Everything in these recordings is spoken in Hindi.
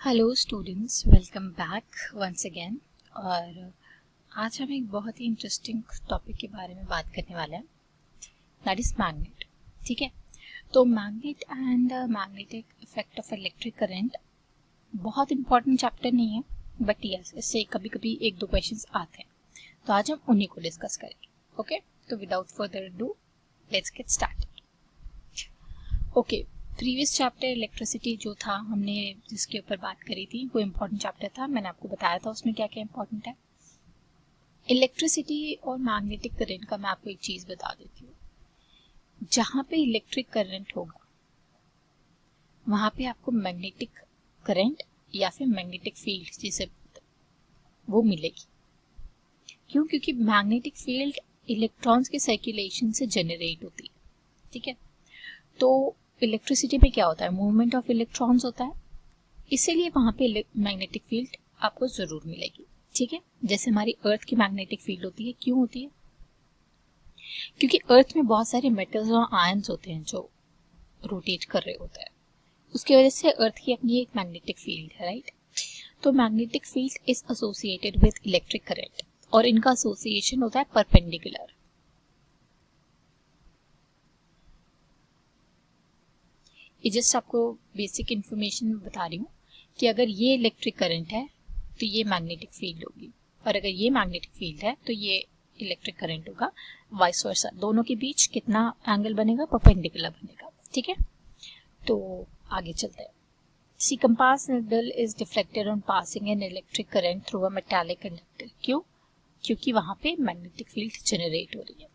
Hello students, welcome back once again. और आज हम एक बहुत ही इंटरेस्टिंग टॉपिक के बारे में बात करने वाले हैं, दैट इज मैग्नेट। ठीक है, तो magnet and magnetic effect of electric current बहुत इंपॉर्टेंट चैप्टर नहीं है, बट यस इससे कभी कभी एक दो क्वेश्चंस आते हैं, तो आज हम उन्हीं को डिस्कस करेंगे। ओके, तो without further do let's get started. Okay, previous chapter electricity जो था हमने जिसके ऊपर बात करी थी वो इम्पोर्टेंट चैप्टर था। मैंने आपको बताया था उसमें क्या क्या इम्पोर्टेंट है। इलेक्ट्रिसिटी और मैग्नेटिक करंट का मैं आपको एक चीज बता देती हूँ, जहां पे इलेक्ट्रिक करंट होगा वहां पे आपको मैग्नेटिक करंट या फिर मैग्नेटिक फील्ड जिसे वो मिलेगी। क्यों? क्योंकि मैग्नेटिक फील्ड इलेक्ट्रॉन्स के सर्कुलेशन से जनरेट होती है। ठीक है, तो इलेक्ट्रिसिटी में क्या होता है, मूवमेंट ऑफ इलेक्ट्रॉन्स होता है, इसीलिए वहां पे मैग्नेटिक फील्ड आपको जरूर मिलेगी। ठीक है, जैसे हमारी अर्थ की मैग्नेटिक फील्ड होती है। क्यों होती है? क्योंकि अर्थ में बहुत सारे मेटल्स और आयंस होते हैं जो रोटेट कर रहे होते हैं, उसकी वजह से अर्थ की अपनी एक मैग्नेटिक फील्ड है, राइट। तो magnetic field is associated with electric current और इनका एसोसिएशन होता है परपेंडिकुलर। ये जस्ट आपको बेसिक इंफॉर्मेशन बता रही हूँ कि अगर ये इलेक्ट्रिक करंट है तो ये मैग्नेटिक फील्ड होगी, और अगर ये मैग्नेटिक फील्ड है तो ये इलेक्ट्रिक करंट होगा, वाइस वर्सा। दोनों के बीच कितना एंगल बनेगा? परपेंडिकुलर बनेगा। ठीक है, तो आगे चलते हैं। See compass needle is deflected on passing an electric current through a metallic conductor. क्यों? क्योंकि वहां पे मैग्नेटिक फील्ड जनरेट हो रही है।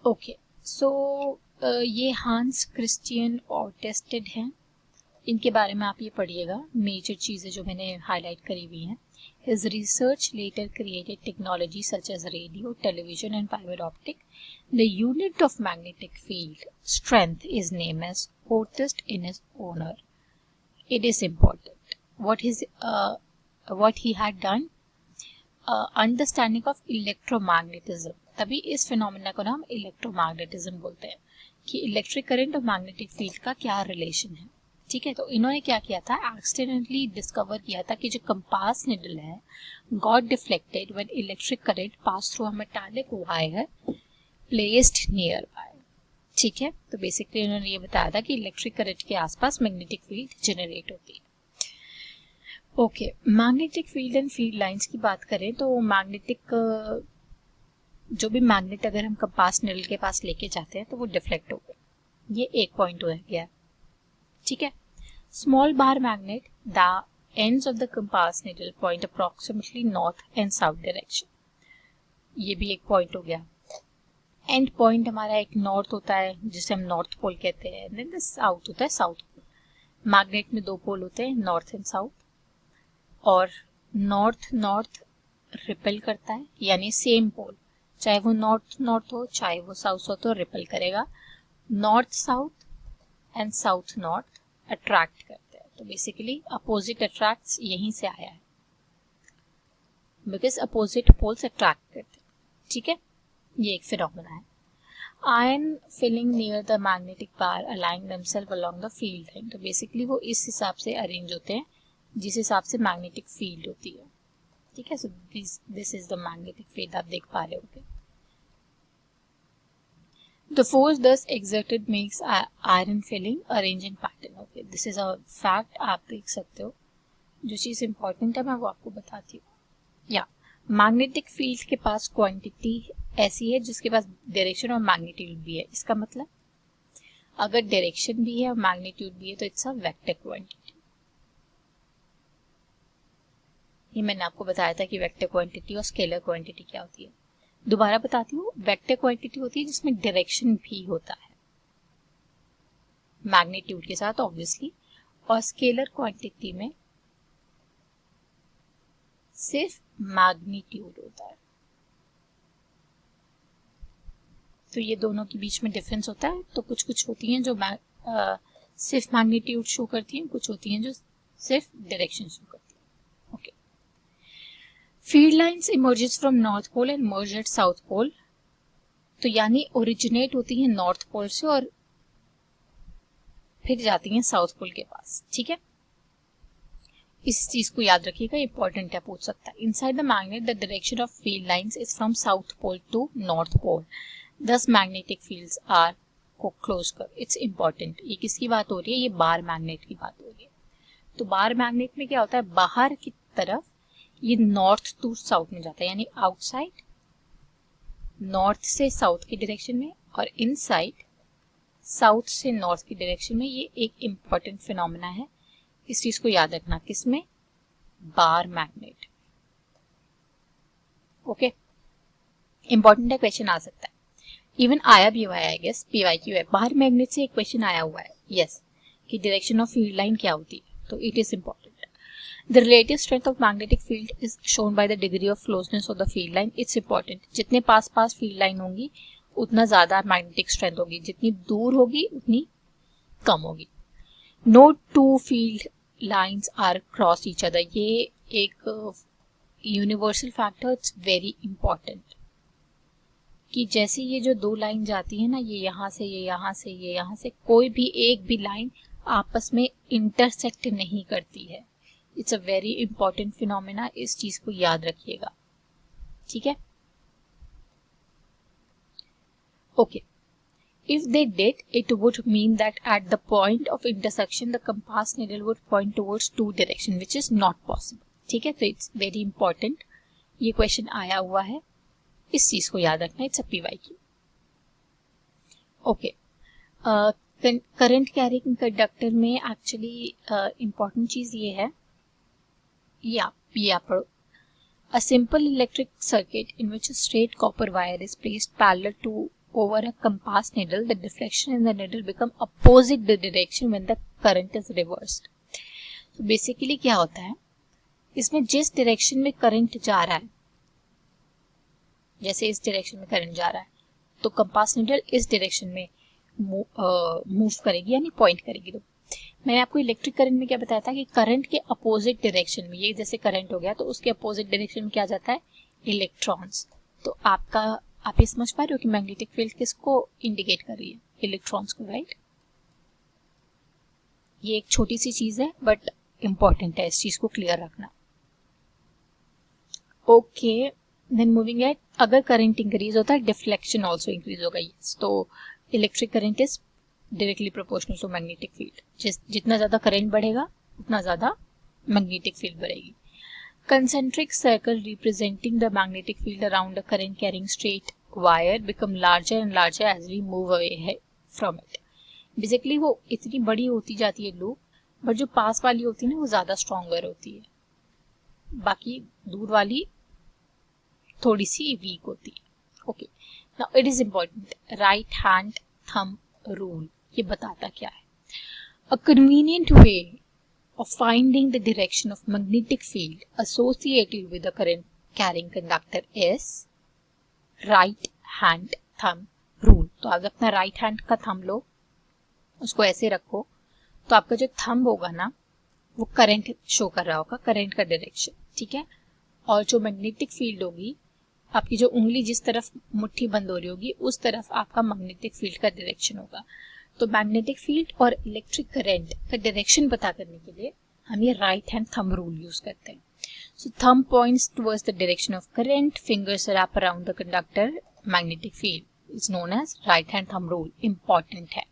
ओके, सो ये हांस क्रिस्टियन और टेस्टेड हैं, इनके बारे में आप ये पढ़िएगा। मेजर चीज़ें जो मैंने हाईलाइट करी हुई हैं। His research later created technology such as radio, television and fiber optic. The unit of magnetic field strength is named as Oerthed in his honor. It is important. What he had done, understanding of electromagnetism. तभी इस फिनोमेना को हम इलेक्ट्रोमैग्नेटिज्म बोलते हैं कि इलेक्ट्रिक करंट और मैग्नेटिक फील्ड का क्या रिलेशन है। ठीक है, तो इन्होंने क्या किया था, एक्सीडेंटली डिस्कवर किया था कि जो कंपास निडल है got deflected when electric current pass through a metallic wire placed near by. ठीक है, तो बेसिकली उन्होंने ये बताया था कि इलेक्ट्रिक करंट के आसपास मैग्नेटिक फील्ड जनरेट होती है। Okay, magnetic field and field lines की बात करें तो मैग्नेटिक जो भी मैग्नेट अगर हम कंपास निडल के पास लेके जाते हैं तो वो डिफ्लेक्ट हो गए। ये एक पॉइंट हो गया। ठीक है, small bar magnet, the ends of the compass needle point approximately north and south direction. ये भी एक पॉइंट हो गया। एंड पॉइंट हमारा एक नॉर्थ होता है जिसे हम नॉर्थ पोल कहते हैं, देन द साउथ होता है साउथ पोल। मैग्नेट में दो पोल होते हैं, नॉर्थ एंड साउथ, और नॉर्थ नॉर्थ रिपेल करता है, यानी सेम पोल चाहे वो नॉर्थ नॉर्थ हो चाहे वो साउथ हो तो रिपेल करेगा। North south and south north attract करते हैं, तो बेसिकली अपोजिट अट्रैक्ट्स यहीं से आया है, बिकॉज अपोजिट पोल्स अट्रैक्ट करते हैं। ठीक है, ये एक फिनोमेना है। Iron filing near the magnetic bar aligning themselves along the field line, तो बेसिकली वो इस हिसाब से अरेंज होते हैं जिस हिसाब से मैग्नेटिक फील्ड होती है। ठीक है, so this is the magnetic field, आप देख पा रहे होगे। The force thus exerted makes iron filling arrange in pattern. Okay, this is a fact, आप देख सकते हो। जो चीज़ इंपॉर्टेंट है मैं वो आपको बताती हूँ। या मैग्नेटिक फील्ड के पास क्वांटिटी ऐसी है जिसके पास डायरेक्शन और मैग्नीट्यूड भी है। इसका मतलब अगर डायरेक्शन भी है और मैग्नीट्यूड भी है तो इट्स अ वेक्टर क्वांटिटी। ये मैंने आपको बताया था कि वेक्टर क्वांटिटी और स्केलर क्वांटिटी क्या होती है। दोबारा बताती हूँ, वेक्टर क्वांटिटी होती है जिसमें डायरेक्शन भी होता है मैग्नीट्यूड के साथ ऑब्वियसली, और स्केलर क्वांटिटी में सिर्फ मैग्नीट्यूड होता है। तो ये दोनों के बीच में डिफरेंस होता है। तो कुछ कुछ होती हैं जो सिर्फ मैग्नीट्यूड शो करती हैं, कुछ होती हैं जो सिर्फ डायरेक्शन शो करती हैं। Okay, field lines emerges from north pole and merge at south pole, तो यानी ओरिजिनेट होती है नॉर्थ पोल से और फिर जाती हैं साउथ पोल के पास। ठीक है, इस चीज को याद रखिएगा, इंपॉर्टेंट है, पूछ सकता है। Inside the magnet the direction of field lines is from south pole to north pole, thus magnetic fields are को क्लोज कर। It's important. ये किसकी बात हो रही है? ये बार मैग्नेट की बात हो रही है। तो बार मैग्नेट में क्या होता है, बाहर की तरफ ये नॉर्थ टू साउथ में जाता है, यानी आउटसाइड नॉर्थ से साउथ की डायरेक्शन में, और इनसाइड साउथ से नॉर्थ की डायरेक्शन में। ये एक इंपॉर्टेंट फिनोमेना है, इस चीज को याद रखना। किसमें? Bar magnet. ओके, इंपॉर्टेंट है, क्वेश्चन आ सकता है। इवन आया भी हुआ है, आई गेस PYQ है। बाहर मैग्नेट से एक क्वेश्चन आया हुआ है, यस, कि डायरेक्शन ऑफ फील्ड लाइन क्या होती है, तो it is important. The relative strength of magnetic field is shown by the degree of closeness of the field line. It's important. जितने पास पास फील्ड लाइन होंगी उतना ज्यादा मैग्नेटिक स्ट्रेंथ होगी, जितनी दूर होगी उतनी कम होगी। No two field lines are cross each other. ये एक universal factor, it's very important, कि जैसे ये जो दो लाइन जाती है ना, ये यहाँ से, ये यहाँ से, ये यहाँ से, कोई भी एक भी लाइन आपस में इंटरसेक्ट नहीं करती है। It's a very important phenomena, इस चीज को याद रखिएगा, ठीक है। Okay, if they did, it would mean that at the point of intersection the compass needle would point towards two direction, which is not possible, ठीक है। तो इट्स वेरी इंपॉर्टेंट, ये क्वेश्चन आया हुआ है, इस चीज को याद रखना। It's a PYQ। Okay, current carrying conductor में एक्चुअली इंपॉर्टेंट चीज ये है, ये आप पढ़ो। A simple electric circuit in which a straight copper wire is placed parallel to over a compass needle, the deflection in the needle become opposite the direction when the current is reversed. So basically क्या होता है, इसमें जिस डायरेक्शन में करंट जा रहा है, जैसे इस डायरेक्शन में करंट जा रहा है, तो कंपास नीडल इस डायरेक्शन में मूव करेगी, यानी पॉइंट करेगी। तो मैंने आपको इलेक्ट्रिक करंट में क्या बताया था कि करंट के अपोजिट डायरेक्शन में, ये जैसे करंट हो गया तो उसके अपोजिट डायरेक्शन में क्या जाता है, इलेक्ट्रॉन्स। तो आप ये समझ पा रहे हो कि मैग्नेटिक फील्ड किसको इंडिकेट कर रही है, इलेक्ट्रॉन्स को, राइट। ये एक छोटी सी चीज है बट इंपॉर्टेंट है, इस चीज को क्लियर रखना। ओके, देन मूविंग एट, अगर करंट इंक्रीज होता है डिफ्लेक्शन ऑल्सो इंक्रीज होगा। तो electric current is directly proportional to magnetic field. जितना ज्यादा करंट बढ़ेगा उतना ज्यादा मैग्नेटिक फील्ड बढ़ेगी। Concentric circle representing the magnetic field around a current carrying straight wire become larger and larger as we move away from it. Basically वो इतनी बड़ी होती जाती है लूप, बट जो पास वाली होती है ना वो ज्यादा स्ट्रॉन्गर होती है, बाकी दूर वाली थोड़ी सी वीक होती है। Okay, now it is important, right hand thumb rule, ये बताता क्या है। A convenient way of finding the direction of magnetic field associated with the current carrying conductor is right hand thumb rule. तो आप अपना राइट हैंड का थंब लो, उसको ऐसे रखो, तो आपका जो थंब होगा ना वो करंट शो कर रहा होगा, करंट का डायरेक्शन, ठीक है। और जो मैग्नेटिक फील्ड होगी, आपकी जो उंगली जिस तरफ मुट्ठी बंद हो रही होगी उस तरफ आपका मैग्नेटिक फील्ड का डायरेक्शन होगा। तो मैग्नेटिक फील्ड और इलेक्ट्रिक करंट का डायरेक्शन पता करने के लिए हम ये right hand thumb rule use करते हैं। So thumb points towards the direction of current, fingers wrap around the conductor, magnetic field is known as right hand thumb rule. Important है,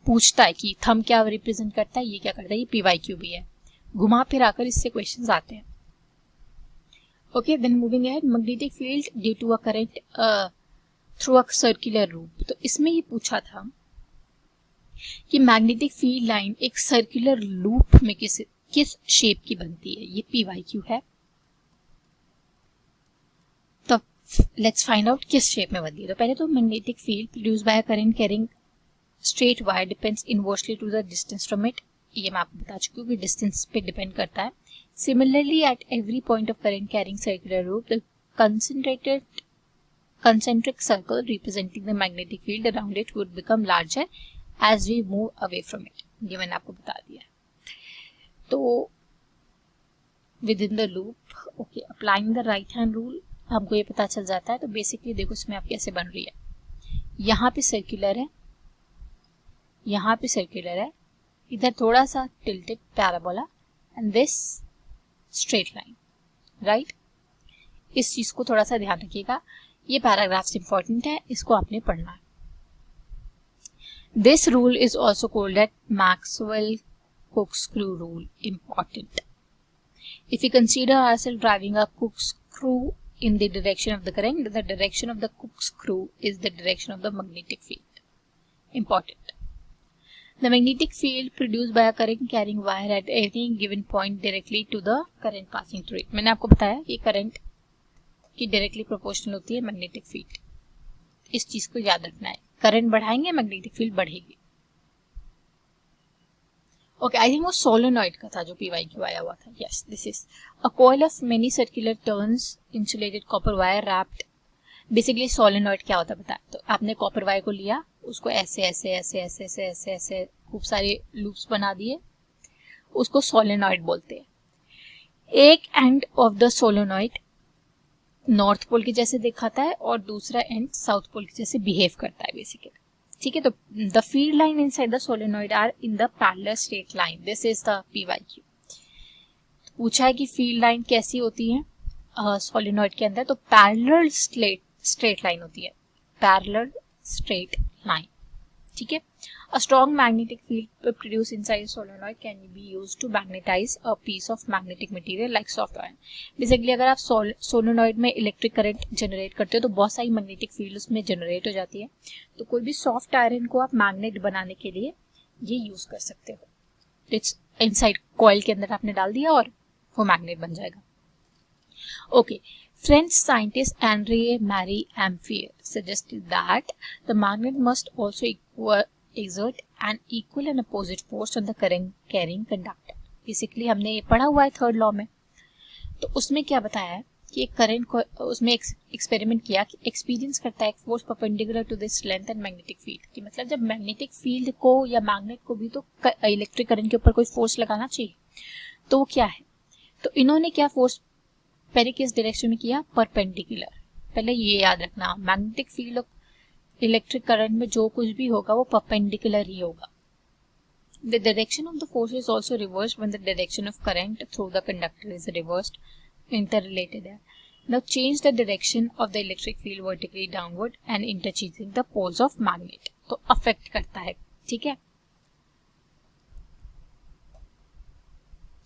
पूछता है कि थंब क्या रिप्रेजेंट करता है, ये क्या करता है, ये PYQ भी है, घुमा फिर आकर इससे क्वेश्चंस आते हैं। Okay, then moving ahead, magnetic field due to a current through a circular loop. तो इसमें ये पूछा था कि मैग्नेटिक फील्ड लाइन एक सर्कुलर लूप में किस शेप की बनती है, ये PYQ है। तो लेट्स फाइंड आउट किस शेप में बनती है। तो पहले तो magnetic field produce by current carrying straight wire depends inversely to the distance from it, ये मैं आपको बता चुकी हूँ कि डिस्टेंस पे डिपेंड करता है। Similarly at every point of current carrying circular loop the concentric circle representing the magnetic field around it would become larger as we move away from it. ये मैंने आपको बता दिया। तो within the loop, okay, applying the right hand rule हमको ये पता चल जाता है। तो बेसिकली देखो इसमें आप कैसे बन रही है, यहाँ पे सर्कुलर है, यहाँ पे सर्कुलर है, इधर थोड़ा सा tilted parabola and this straight line, right. इस चीज को थोड़ा सा ध्यान रखिएगा, ये पैराग्राफ्स इंपॉर्टेंट है, इसको आपने पढ़ना है। This rule is also called eight Maxwell corkscrew rule. Important. If we consider ourselves driving a corkscrew in the direction of the current, the direction of the corkscrew is the direction of the magnetic field. Important. The magnetic field produced by a current carrying wire at any given point directly to the current passing through it. मैंने आपको बताया कि करंट की डायरेक्टली प्रोपोर्शनल होती है मैग्नेटिक फील्ड। इस चीज को याद रखना है, करंट बढ़ाएंगे मैग्नेटिक फील्ड बढ़ेगी। ओके, आई थिंक वो सोलेनॉइड का था जो PYQ आया हुआ था। Yes, this is a coil of many circular turns insulated copper wire wrapped. Basically solenoid क्या होता है बताया, तो आपने कॉपर वायर को लिया, उसको ऐसे ऐसे ऐसे ऐसे ऐसे ऐसे ऐसे खूब सारे लूप्स बना दिए, उसको सोलेनॉइड बोलते हैं। एक end of the solenoid north pole के जैसे दिखाता है और दूसरा एंड साउथ पोल के जैसे बिहेव करता है बेसिकली, ठीक है। तो the field line inside the solenoid are in the parallel straight line, this is the PYQ। पूछा है कि फील्ड लाइन कैसी होती है सोलेनॉइड के अंदर, तो पैरेलल स्ट्रेट लाइन होती है, पैरेलल स्ट्रेट लाइन, ठीक है। A strong magnetic field produce inside solenoid can be used to magnetise a piece of magnetic material like soft iron. Basically अगर आप सोलेनॉइड में इलेक्ट्रिक करंट जनरेट करते हो तो बहुत सारी मैग्नेटिक फील्ड उसमें जनरेट हो जाती है, तो कोई भी सॉफ्ट आयरन को आप मैग्नेट बनाने के लिए ये यूज कर सकते हो। इट्स इनसाइड कॉइल के अंदर आपने डाल दिया और वो मैग्नेट बन जाएगा। Okay, French scientist Henri-Marie Ampère suggested that the magnet must also exert an equal and opposite force on the current carrying conductor. Basically हमने ये पढ़ा हुआ है थर्ड लॉ में, तो उसमें क्या बताया है कि एक करंट को उसमें एक्सपेरिमेंट किया कि एक्सपीरियंस करता है एक force perpendicular to this length and magnetic field, कि मतलब जब मैग्नेटिक फील्ड को या मैग्नेट को भी तो इलेक्ट्रिक करंट के ऊपर कोई फोर्स लगाना चाहिए, तो वो क्या है, तो इन्होंने क्या फोर्स पहले किस डायरेक्शन में किया, परपेंडिकुलर। पहले ये याद रखना, मैग्नेटिक फील्ड और इलेक्ट्रिक करंट में जो कुछ भी होगा वो परपेंडिकुलर ही होगा। The direction of the force is also reversed when the direction of current through the conductor is reversed, interrelated है। Now change the direction of the electric field vertically downward and interchanging the poles of magnet, तो अफेक्ट करता है, ठीक है।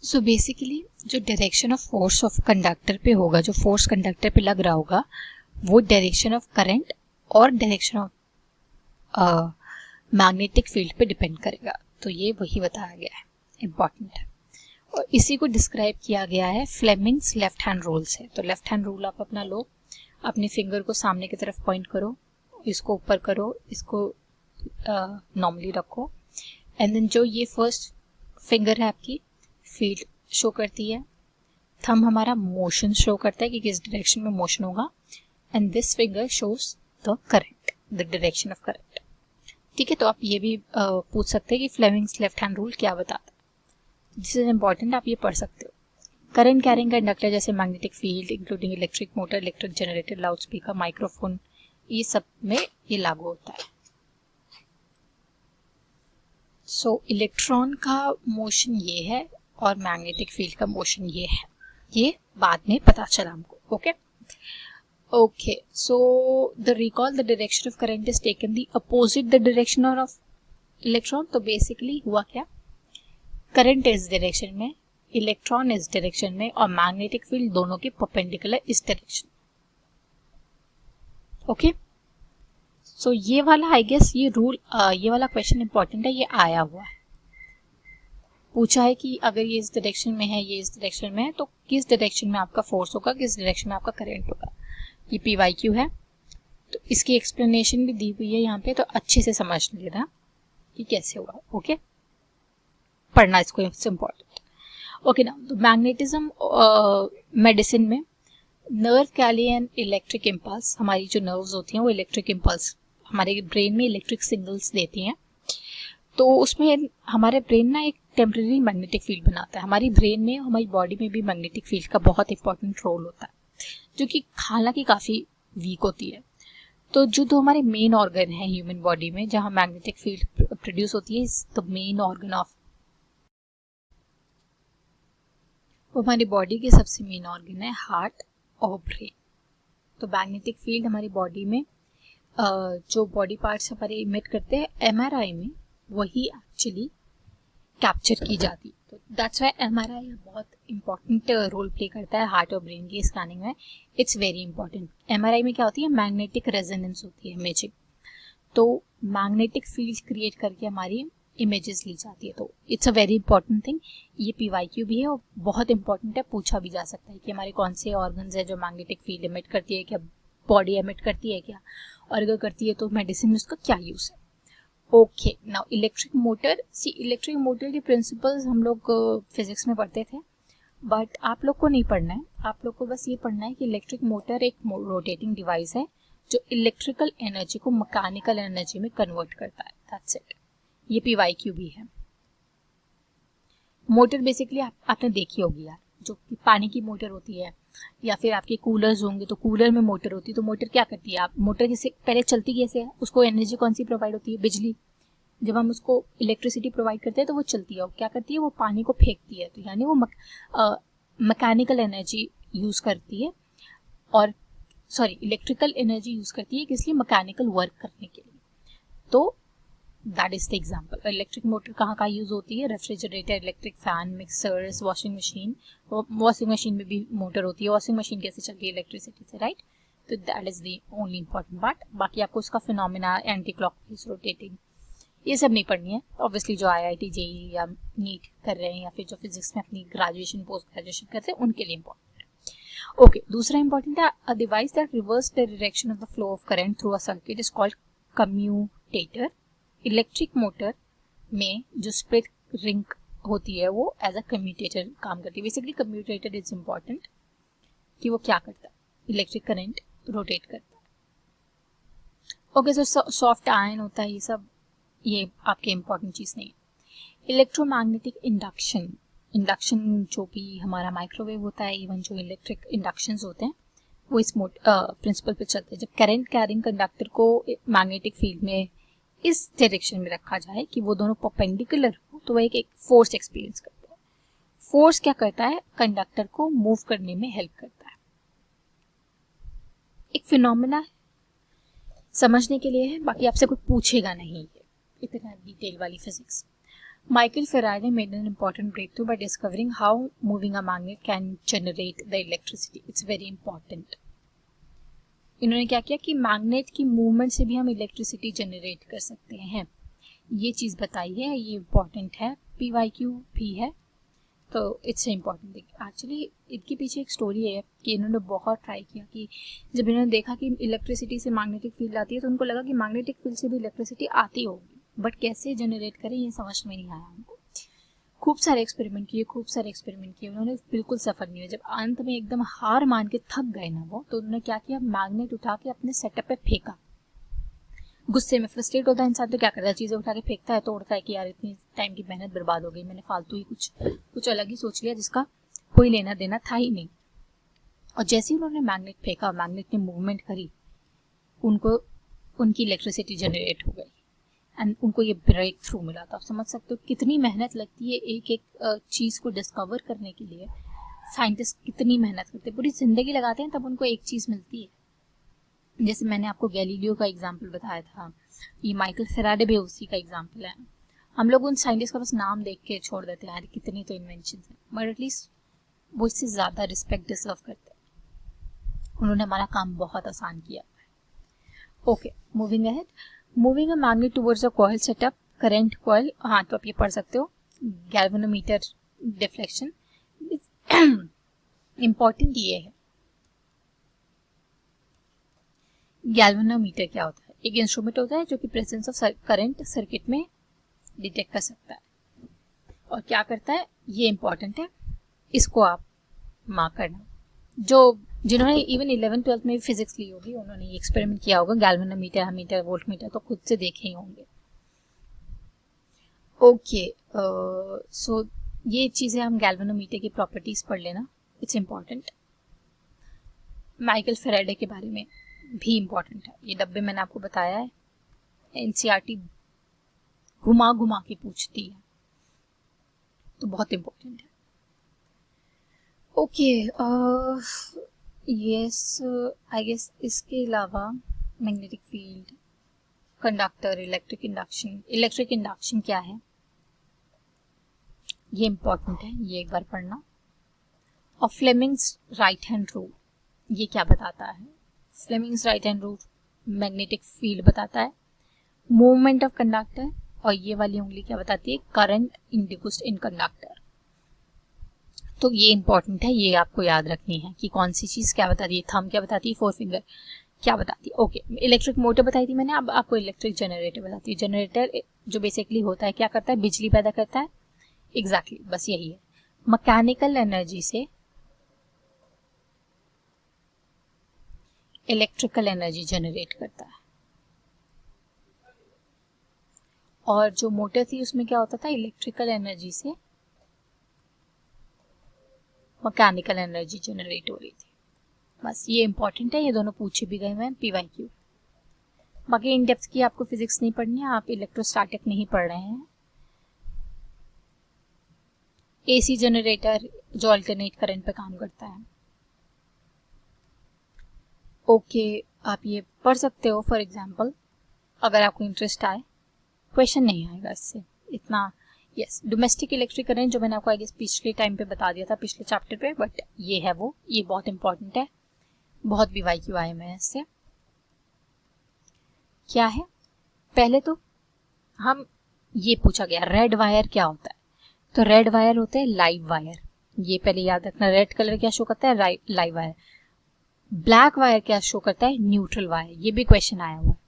सो बेसिकली जो direction of force of conductor पे होगा, जो फोर्स कंडक्टर पे लग रहा होगा, वो डायरेक्शन ऑफ करंट और डायरेक्शन ऑफ मैग्नेटिक फील्ड पे डिपेंड करेगा। तो ये वही बताया गया है, इंपॉर्टेंट है। और इसी को डिस्क्राइब किया गया है फ्लेमिंग्स लेफ्ट हैंड रूल से। तो लेफ्ट हैंड रूल आप अपना लो, अपने फिंगर को सामने की तरफ पॉइंट करो, इसको ऊपर करो, इसको नॉर्मली रखो, एंड देन जो ये फर्स्ट फिंगर है आपकी फील्ड शो करती है, थंब हमारा मोशन शो करता है कि किस डायरेक्शन में मोशन होगा, and this finger shows the current, the direction of current, ठीक है। तो आप ये भी पूछ सकते हैं कि फ्लेमिंग्स लेफ्ट हैंड रूल क्या बताता है, दिस इज इंपॉर्टेंट, आप ये पढ़ सकते हो। करंट कैरिंग कंडक्टर जैसे magnetic field including electric motor, electric generator, loud speaker, microphone, ये सब में ये लागू होता है। सो इलेक्ट्रॉन का मोशन ये है और मैग्नेटिक फील्ड का मोशन ये है, ये बाद में पता चला हमको, okay. Okay, so the recall the direction of current is taken the opposite the direction of electron. तो basically हुआ क्या, current इस direction में, electron इस direction में और magnetic field दोनों के perpendicular इस direction, okay? So ये वाला I guess ये rule ये वाला question important है, ये आया हुआ है, पूछा है कि अगर ये इस डायरेक्शन में है, ये इस डायरेक्शन में है, तो किस डायरेक्शन में आपका फोर्स होगा, किस डायरेक्शन में आपका करंट होगा। ये PYQ है, तो इसकी एक्सप्लेनेशन भी दी हुई है यहाँ पे, तो अच्छे से समझ लेना कि कैसे होगा, ओके। पढ़ना इसको, इट्स इम्पोर्टेंट, ओके। ना तो मैग्नेटिज्म मेडिसिन में nerve carry an electric impulse, हमारी जो नर्व्स होती हैं वो इलेक्ट्रिक इम्पल्स हमारे ब्रेन में इलेक्ट्रिक सिग्नल्स देती हैं, तो उसमें हमारे ब्रेन ना एक टेम्परेरी मैग्नेटिक फील्ड बनाता है। हमारी ब्रेन में, हमारी बॉडी में भी मैग्नेटिक फील्ड का बहुत इंपॉर्टेंट रोल होता है, जो कि हालांकि काफ़ी वीक होती है। तो जो दो हमारे मेन ऑर्गन है ह्यूमन बॉडी में जहाँ मैग्नेटिक फील्ड प्रोड्यूस होती है, द मेन ऑर्गन ऑफ वो हमारी बॉडी के सबसे मेन ऑर्गन है हार्ट और ब्रेन। तो मैग्नेटिक फील्ड हमारी बॉडी में जो बॉडी पार्ट्स हमारे इमिट करते हैं एमआरआई में, वही एक्चुअली कैप्चर की जाती है। तो दैट्स व्हाई एमआरआई बहुत इंपॉर्टेंट रोल प्ले करता है हार्ट और ब्रेन की स्कैनिंग में। It's very important. एमआरआई में क्या होती है, मैग्नेटिक रेजोनेंस होती है, इमेजिंग। तो मैग्नेटिक फील्ड क्रिएट करके हमारी इमेजेस ली जाती है। तो it's a very important thing. ये पीवाईक्यू भी है और बहुत इंपॉर्टेंट है, पूछा भी जा सकता है कि हमारे कौन से ऑर्गन्स है जो मैग्नेटिक फील्ड इमिट करती है, क्या बॉडी एमिट करती है क्या, और अगर करती है तो मेडिसिन में उसका क्या यूज है। Okay, now electric motor. See, electric motor के प्रिंसिपल्स हम लोग फिजिक्स में पढ़ते थे, बट आप लोग को नहीं पढ़ना है। आप लोग को बस ये पढ़ना है कि इलेक्ट्रिक मोटर एक रोटेटिंग डिवाइस है जो इलेक्ट्रिकल एनर्जी को मैकेनिकल एनर्जी में कन्वर्ट करता है। That's it. ये पीवाईक्यू भी है। मोटर बेसिकली आपने देखी होगी यार, जो कि पानी की मोटर होती है, या फिर आपके कूलर्स होंगे तो कूलर में मोटर होती है। तो मोटर क्या करती है, आप मोटर जैसे पहले चलती कैसे है, उसको एनर्जी कौन सी प्रोवाइड होती है, बिजली। जब हम उसको इलेक्ट्रिसिटी प्रोवाइड करते हैं तो वो चलती है, और क्या करती है, वो पानी को फेंकती है। तो यानी वो मैकेनिकल एनर्जी यूज करती है, और सॉरी इलेक्ट्रिकल एनर्जी यूज करती है किस लिए, मैकेनिकल वर्क करने के लिए। तो that is the example. Electric motor कहाँ कहाँ यूज होती है, refrigerator, electric fan, mixers, washing machine. Washing machine में भी मोटर होती है। वॉशिंग मशीन कैसे चलती है, इलेक्ट्रिसिटी से, राइट। तो that is the only important part. बाकी आपको उसका फिनोमिना, एंटी क्लॉकवाइज रोटेटिंग, ये सब नहीं पढ़नी है। ऑब्वियसली जो IIT JEE या नीट कर रहे हैं, या फिर जो फिजिक्स में अपनी ग्रेजुएशन पोस्ट ग्रेजुएशन करते हैं, उनके लिए इंपॉर्टेंट है। ओके, दूसरा इंपॉर्टेंट है, a device that reverse the direction of the flow of current through a circuit is called commutator. Electric motor में जो स्प्लिट रिंग होती है वो एज अ कम्यूटेटर काम करती है। बेसिकली कम्यूटेटर इज इंपॉर्टेंट कि वो क्या करता है, इलेक्ट्रिक करंट रोटेट करता है। ओके, सो सॉफ्ट आयन होता है, ये सब ये आपके इंपॉर्टेंट चीज नहीं है। इलेक्ट्रोमैग्नेटिक इंडक्शन, इंडक्शन जो भी हमारा माइक्रोवेव होता है, इवन जो इलेक्ट्रिक इंडक्शन होते हैं, वो इस प्रिंसिपल पे चलते हैं। जब करंट कैरिंग कंडक्टर को मैग्नेटिक फील्ड में इस डायरेक्शन में रखा जाए कि वो दोनों परपेंडिकुलर हो, तो वह एक फोर्स एक्सपीरियंस करता है। फोर्स क्या करता है, कंडक्टर को मूव करने में हेल्प करता है। एक फिनोमेना है, समझने के लिए है, बाकी आपसे कोई पूछेगा नहीं है इतना डिटेल वाली physics. Michael Faraday made an important breakthrough by discovering how moving a magnet can generate the electricity. It's very important. इन्होंने क्या किया कि मैग्नेट की मूवमेंट से भी हम इलेक्ट्रिसिटी जनरेट कर सकते हैं, ये चीज़ बताई है। ये इंपॉर्टेंट है, पीवाईक्यू भी है, तो इट्स इंपॉर्टेंट थिंग। एक्चुअली इनके पीछे एक स्टोरी है कि इन्होंने बहुत ट्राई किया कि जब इन्होंने देखा कि इलेक्ट्रिसिटी से मैग्नेटिक फील्ड आती है, तो उनको लगा कि मैग्नेटिक फील्ड से भी इलेक्ट्रिसिटी आती होगी, बट कैसे जनरेट करें ये समझ में नहीं आया उनको। खूब सारे एक्सपेरिमेंट किए, उन्होंने बिल्कुल सफल नहीं हुए। जब अंत में एकदम हार मान के थक गए ना वो, तो उन्होंने क्या किया, मैग्नेट उठा के अपने सेटअप पे फेंका। गुस्से में फ्रस्ट्रेट होता है इंसान तो क्या करता है, चीजें उठा के फेंकता है, तोड़ता है कि यार इतनी टाइम की मेहनत बर्बाद हो गई, मैंने फालतू ही कुछ अलग ही सोच लिया जिसका कोई लेना देना था ही नहीं। और जैसे ही उन्होंने मैग्नेट फेंका, मैग्नेट ने मूवमेंट करी, उनको उनकी इलेक्ट्रिसिटी जनरेट हो गई, एंड उनको ये ब्रेक थ्रू मिला। तो आप समझ सकते हो कितनी मेहनत लगती है एक एक चीज को डिस्कवर करने के लिए। साइंटिस्ट कितनी मेहनत करते हैं, पूरी जिंदगी लगाते हैं, तब उनको एक चीज मिलती है। जैसे मैंने आपको गैलीलियो का एग्जाम्पल बताया था, ये माइकल फेराडे भी उसी का एग्जाम्पल है। हम लोग उन साइंटिस्ट का बस नाम देख के छोड़ देते हैं, यार कितनी तो इन्वेंशन है, बट एटलीस्ट वो इससे ज्यादा रिस्पेक्ट डिजर्व करते हैं। उन्होंने हमारा काम बहुत आसान किया। Okay, moving ahead, moving a magnet towards a coil setup, current coil. हाँ, तो आप ये पढ़ सकते हो, गैल्वेनोमीटर डिफ्लेक्शन। इंपॉर्टेंट ये है, गैल्वेनोमीटर क्या होता है, एक इंस्ट्रूमेंट होता है जो कि प्रेजेंस ऑफ करंट सर्किट में डिटेक्ट कर सकता है। और क्या करता है, ये इंपॉर्टेंट है, इसको आप मार्क करना। जो जिन्होंने इवन 11th-12th में भी फिजिक्स ली होगी, उन्होंने ये एक्सपेरिमेंट किया होगा, गैल्वेनोमीटर, एमीटर, वोल्टमीटर तो खुद से देखे ही होंगे। ओके, सो ये चीजें हम गैल्वेनोमीटर की प्रॉपर्टीज पढ़ लेना, इट्स इंपॉर्टेंट। माइकल फेराडे के बारे में भी इंपॉर्टेंट है, ये डब्बे मैंने आपको बताया है, एनसीईआरटी घुमा के पूछती है, तो बहुत इंपॉर्टेंट है। ओके, यस, आई गेस इसके अलावा magnetic field, conductor, electric induction क्या है ये इंपॉर्टेंट है, ये एक बार पढ़ना। और फ्लेमिंग्स राइट हैंड रूल ये क्या बताता है? Fleming's right hand rule magnetic field बताता है। मूवमेंट ऑफ कंडक्टर, और ये वाली उंगली क्या बताती है? Current induced in conductor. तो ये इंपॉर्टेंट है, ये आपको याद रखनी है कि कौन सी चीज क्या बताती है। थंब क्या बताती है, फोर फिंगर क्या बताती है। ओके, इलेक्ट्रिक मोटर बताई थी मैंने, अब आपको इलेक्ट्रिक जनरेटर बताती है। जनरेटर जो बेसिकली होता है क्या करता है? बिजली पैदा करता है। एग्जैक्टली, बस यही है। मैकेनिकल एनर्जी से इलेक्ट्रिकल एनर्जी जनरेट करता है। और जो मोटर थी उसमें क्या होता था? इलेक्ट्रिकल एनर्जी से मैकेनिकल एनर्जी जनरेट हो रही थी। बस ये इंपॉर्टेंट है, ये दोनों पूछे भी गए हैं PYQ। बाकी इन डेप्थ की आपको फिजिक्स नहीं पढ़नी है, आप इलेक्ट्रोस्टैटिक नहीं पढ़ रहे हैं। AC जनरेटर जो अल्टरनेट करंट पे काम करता है। ओके, आप ये पढ़ सकते हो फॉर एग्जांपल, अगर आपको इंटरेस्ट आए। क्वेश्चन नहीं आएगा इससे इतना। यस, डोमेस्टिक इलेक्ट्रिक करंट जो मैंने आपको आई गेस पिछले टाइम पे बता दिया था, पिछले चैप्टर पे, बट ये है वो, ये बहुत इंपॉर्टेंट है, बहुत PYQ आए हैं इससे। क्या है? पहले तो हम ये पूछा गया रेड वायर क्या होता है, तो रेड वायर होते हैं लाइव वायर, ये पहले याद रखना। रेड कलर क्या शो करता है? Live wire. ब्लैक वायर क्या शो करता है? Neutral wire. ये भी क्वेश्चन आया हुआ है।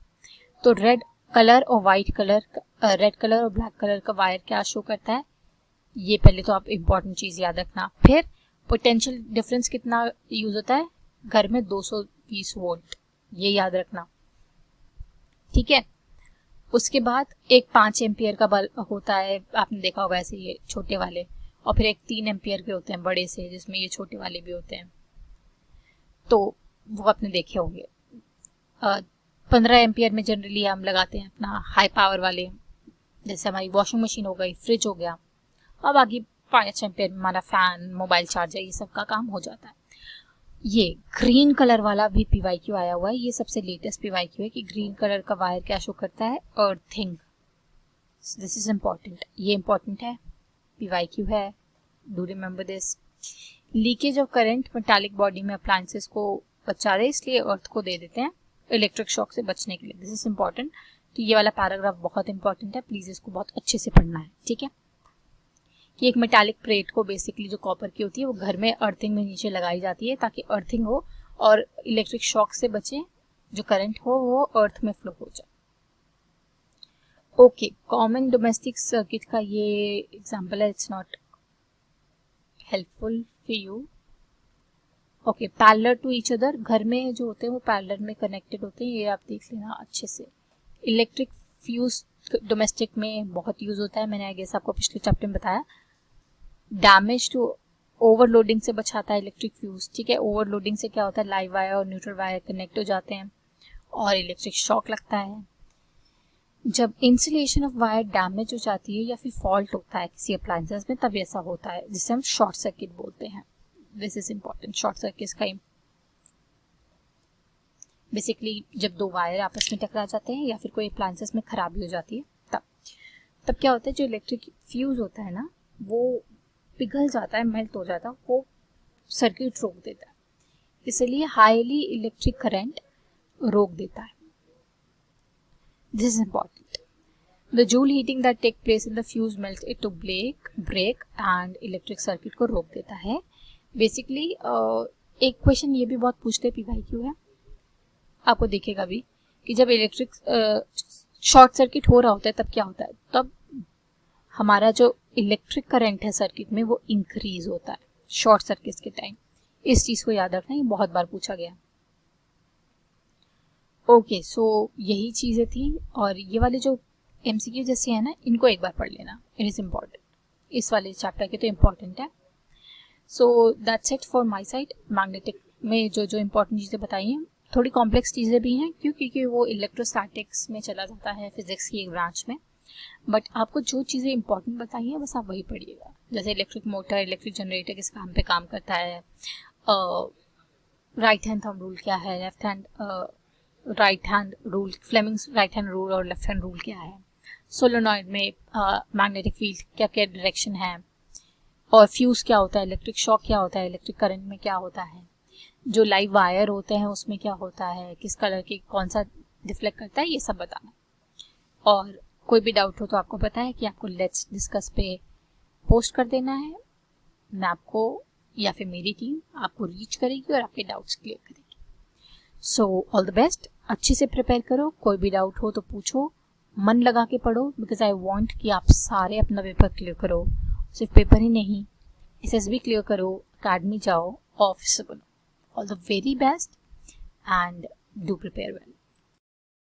तो रेड कलर और व्हाइट कलर, रेड कलर और ब्लैक कलर का वायर क्या शो करता है? ये पहले तो आप इंपॉर्टेंट चीज याद रखना। फिर पोटेंशियल डिफरेंस कितना यूज होता है घर में? 220 वोल्ट, ये याद रखना, ठीक है। उसके बाद एक 5 एम्पियर का बल्ब होता है, आपने देखा होगा ऐसे, ये छोटे वाले, और फिर एक 3 एम्पियर के होते हैं बड़े से, जिसमें ये छोटे वाले भी होते हैं, तो वो आपने देखे होंगे। 15 एम्पियर में जनरली हम लगाते हैं अपना हाई पावर वाले, जैसे हमारी वॉशिंग मशीन हो गई, फ्रिज हो गया। अब आगे 5 एम्पियर में हमारा फैन, मोबाइल चार्जर, ये सब का काम हो जाता है। ये ग्रीन कलर वाला भी PYQ आया हुआ है, ये सबसे लेटेस्ट PYQ है कि ग्रीन कलर का वायर क्या शो करता है? अर्थिंग। दिस इज इम्पोर्टेंट, ये इंपॉर्टेंट है, PYQ है, do remember this. Leakage of current metallic body में अप्लायंसेस को बचा रहे, इसलिए अर्थ को दे देते हैं इलेक्ट्रिक शॉक से बचने के लिए। This is important. तो ये वाला पैराग्राफ बहुत इंपॉर्टेंट है, प्लीज इसको बहुत अच्छे से पढ़ना है, ठीक है। कि एक मेटालिक प्लेट को बेसिकली जो कॉपर की होती है वो घर में अर्थिंग में नीचे लगाई जाती है ताकि अर्थिंग हो और इलेक्ट्रिक शॉक से बचे, जो करंट हो वो अर्थ में फ्लो हो जाए। ओके, कॉमन डोमेस्टिक सर्किट का ये एग्जांपल है, it's not helpful for you. Okay, parallel to each other, घर में जो होते हैं वो पैरेलल में कनेक्टेड होते हैं, ये आप देख लेना अच्छे से। इलेक्ट्रिक फ्यूज डोमेस्टिक में बहुत यूज होता है, मैंने आई गेस आपको पिछले चैप्टर में बताया। डैमेज टू ओवरलोडिंग से बचाता है इलेक्ट्रिक फ्यूज, ठीक है। ओवरलोडिंग से क्या होता है? लाइव वायर और न्यूट्रल वायर कनेक्ट हो जाते हैं और इलेक्ट्रिक शॉक लगता है। जब इंसुलेशन ऑफ वायर डैमेज हो जाती है या फिर फॉल्ट होता है किसी अप्लायंसेस में, तब ऐसा होता है, जिसे हम शॉर्ट सर्किट बोलते हैं। This is important. Short circuit का बेसिकली जब दो वायर आपस में टकरा जाते हैं या फिर कोई अप्लायंसेस में खराबी हो जाती है, तब क्या होता है? जो इलेक्ट्रिक फ्यूज होता है ना, वो पिघल जाता है, मेल्ट हो जाता है, वो सर्किट रोक देता है, इसलिए हाईली इलेक्ट्रिक करंट रोक देता है। This is important. The joule heating that take place in the fuse melt it to break and electric circuit को रोक देता है। बेसिकली एक क्वेश्चन ये भी बहुत पूछते PYQ है, आपको दिखेगा भी कि जब इलेक्ट्रिक शॉर्ट सर्किट हो रहा होता है तब क्या होता है? तब हमारा जो इलेक्ट्रिक करंट है सर्किट में वो इंक्रीज होता है शॉर्ट सर्किट के टाइम। इस चीज को याद रखना, ये बहुत बार पूछा गया। ओके, सो यही चीजें थी, और ये वाले जो MCQ जैसे है ना, इनको एक बार पढ़ लेना, इट इज इम्पोर्टेंट। इस वाले चैप्टर के तो इम्पोर्टेंट है। So that's it for my side. Magnetic में जो जो इम्पोर्टेंट चीजें बताई हैं, थोड़ी कॉम्प्लेक्स चीजें भी हैं क्योंकि वो इलेक्ट्रोस्टैटिक्स में चला जाता है, फिजिक्स की एक ब्रांच में। बट आपको जो चीज़ें इंपॉर्टेंट बताई हैं बस आप वही पढ़िएगा। जैसे इलेक्ट्रिक मोटर, इलेक्ट्रिक जनरेटर किस काम पे काम करता है, राइट हैंड थंब रूल क्या है, left hand right hand rule, Fleming's right hand rule और लेफ्ट हैंड रूल क्या है, सोलेनॉइड में मैग्नेटिक फील्ड क्या क्या डायरेक्शन है, और फ्यूज क्या होता है, इलेक्ट्रिक शॉक क्या होता है, इलेक्ट्रिक करंट में क्या होता है, जो लाइव वायर होते हैं उसमें क्या होता है, किस कलर की कौन सा डिफ्लेक्ट करता है, ये सब बताना। और कोई भी डाउट हो तो आपको पता है कि आपको लेट्स डिस्कस पे पोस्ट कर देना है, मैं आपको या फिर मेरी टीम आपको रीच करेगी और आपके डाउट्स क्लियर करेगी। सो ऑल द बेस्ट, अच्छे से प्रिपेयर करो, कोई भी डाउट हो तो पूछो, मन लगा के पढ़ो, बिकॉज आई वांट कि आप सारे अपना पेपर क्लियर करो। सिर्फ पेपर ही नहीं, SSB क्लियर करो, अकेडमी जाओ, ऑफिस बनो। All the very best and do prepare well.